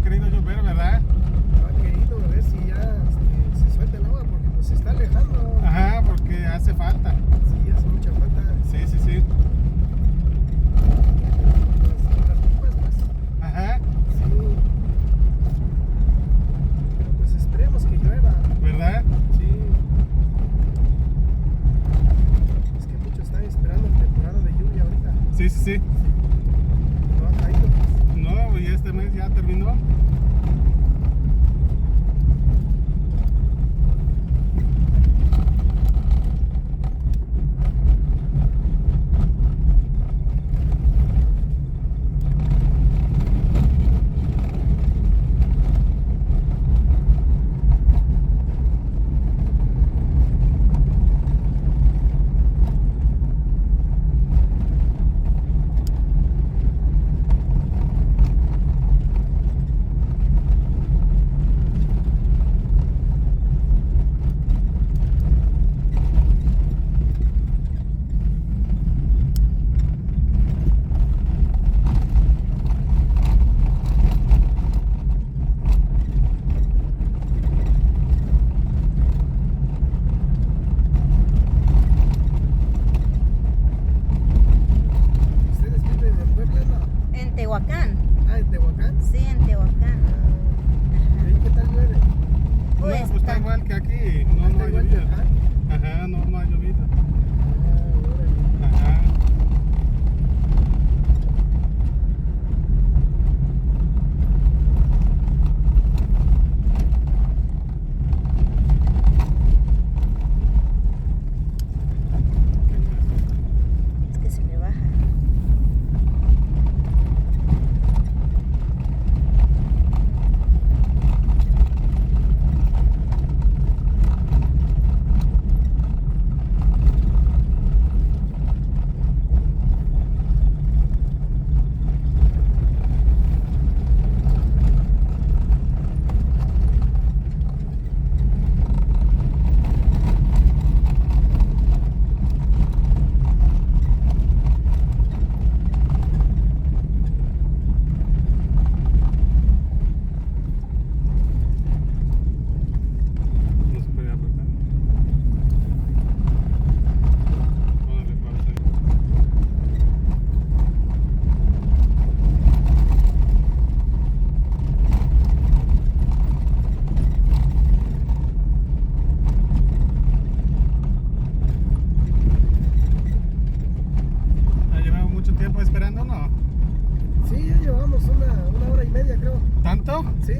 querido llover, ¿verdad? No ha querido a ver si ya se suelta el agua porque pues se está alejando. Ajá, porque hace falta. Sí, hace mucha falta. Sí, sí, sí. Las pipas, pues. Ajá, Sí. Pero pues esperemos que llueva. ¿verdad? Sí. Es que muchos están esperando la temporada de lluvia ahorita. Sí, sí, sí. No ha caído, pues. No, y este mes ya terminó. ¿Ustedes viven en Puebla, no? En Tehuacán. Ah, en Tehuacán. Sí, en Tehuacán. ¿Y ahí qué tal llueve? No, Pues, pues está igual que aquí. No, no ¿Está ha igual que llovido. acá? Ajá, no, no ha llovido. Ah, órale. Ajá. es que se le baja. No se puede apretar. Póngale pausa ahí. ¿Ha llevado mucho tiempo esperando o no? Sí, ya llevamos una hora y media, creo. ¿Tanto? Sí,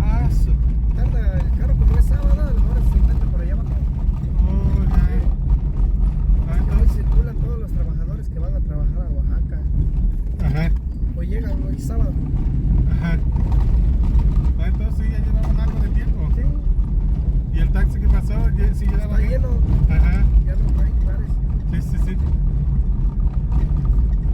Ah, tarda el carro como es sábado, a lo mejor se encuentra por allá abajo. oh, ya. Ah, Hoy entonces, circulan todos los trabajadores que van a trabajar a Oaxaca. ajá, Hoy llegan, hoy sábado. ajá. Ah, entonces sí, ya llevaban algo de tiempo. Sí, ¿Y el taxi que pasó? Sí llevaba está lleno. Ajá, Ya no hay lugares. sí, sí, sí.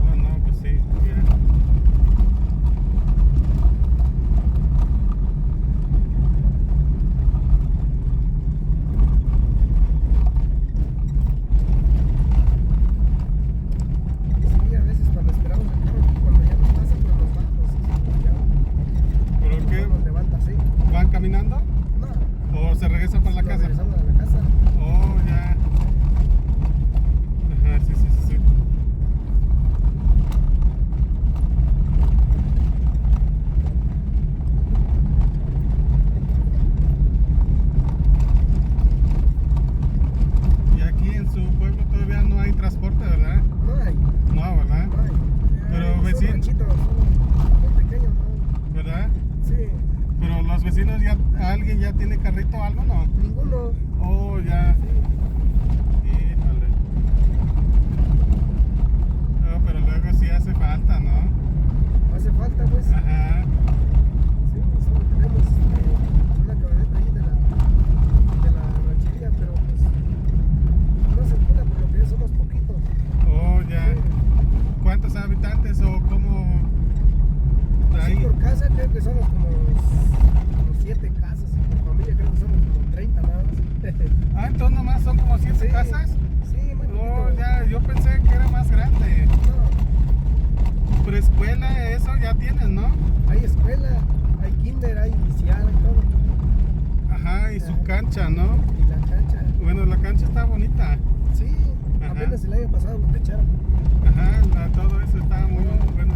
Oh, no, pues sí, ya. Sí, a veces cuando esperamos el carro, cuando ya nos pasa, pues nos vamos. Ya ¿Pero qué? nos levanta así. ¿Van caminando? No, ¿O se regresan para la nos casa? regresamos a la casa. Oh, ya. Ajá, sí, sí, sí, sí. Y aquí en su pueblo todavía no hay transporte, ¿verdad? No hay, No, ¿verdad? no hay. Pero Son vecino. ranchitos, son muy pequeños, ¿no? ¿Verdad? Sí, Pero los vecinos ya, ¿alguien ya tiene carrito o algo, no? ninguno. Oh, ya. Sí. Híjole. Oh, pero luego sí hace falta, ¿no? Hace falta, pues. Ajá. Sí, solo tenemos una camioneta ahí de la ranchería, pero pues no circula por lo que somos poquitos. Oh, ya. Sí. ¿Cuántos habitantes o cómo? Así Ahí. por casa creo que somos como 7 casas, y por familia creo que somos como 30 nada más. Ah, entonces nomás son como 7 Sí, casas. Sí, muy Oh, poquito. ya, yo pensé que era más grande. No, Pero escuela, eso ya tienes, ¿no? hay escuela, hay kinder. kinder, hay inicial y todo. Ajá, y su cancha, ¿no? Y la cancha. Bueno, la cancha está bonita. Sí, Ajá. apenas el año pasado lo techaron. Ajá, todo eso está muy bueno.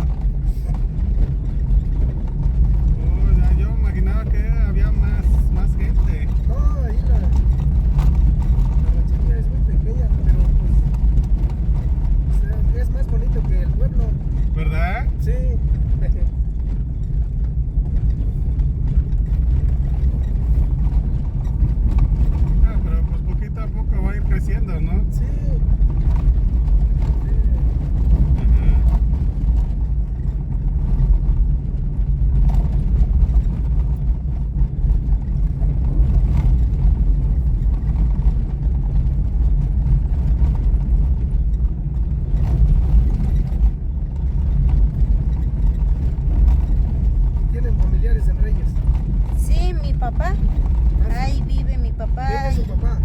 Oh, ya, yo imaginaba que había más gente. No, ahí la ranchería es muy pequeña, pero pues o sea, es más bonito que el pueblo. ¿Verdad? Sí. Ah, pero pues poquito a poco va a ir creciendo, ¿no? Sí. Ajá. Tienen familiares en Reyes. Sí, mi papá. Ahí vive mi papá. ¿Quién es su papá?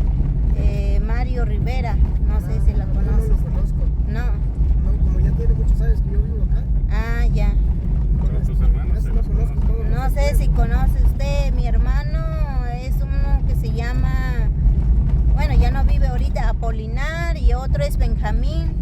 Mario Rivera. No sé si la No, no conoces. lo conozco. No. No, como ya tiene muchos años que yo vivo acá. Ah, ya. Pero tus hermanos Casi se no los conozco conocen. todos. No sé si conoce usted. Mi hermano es uno que se llama. Bueno, ya no vive ahorita, Apolinar. Y otro es Benjamín.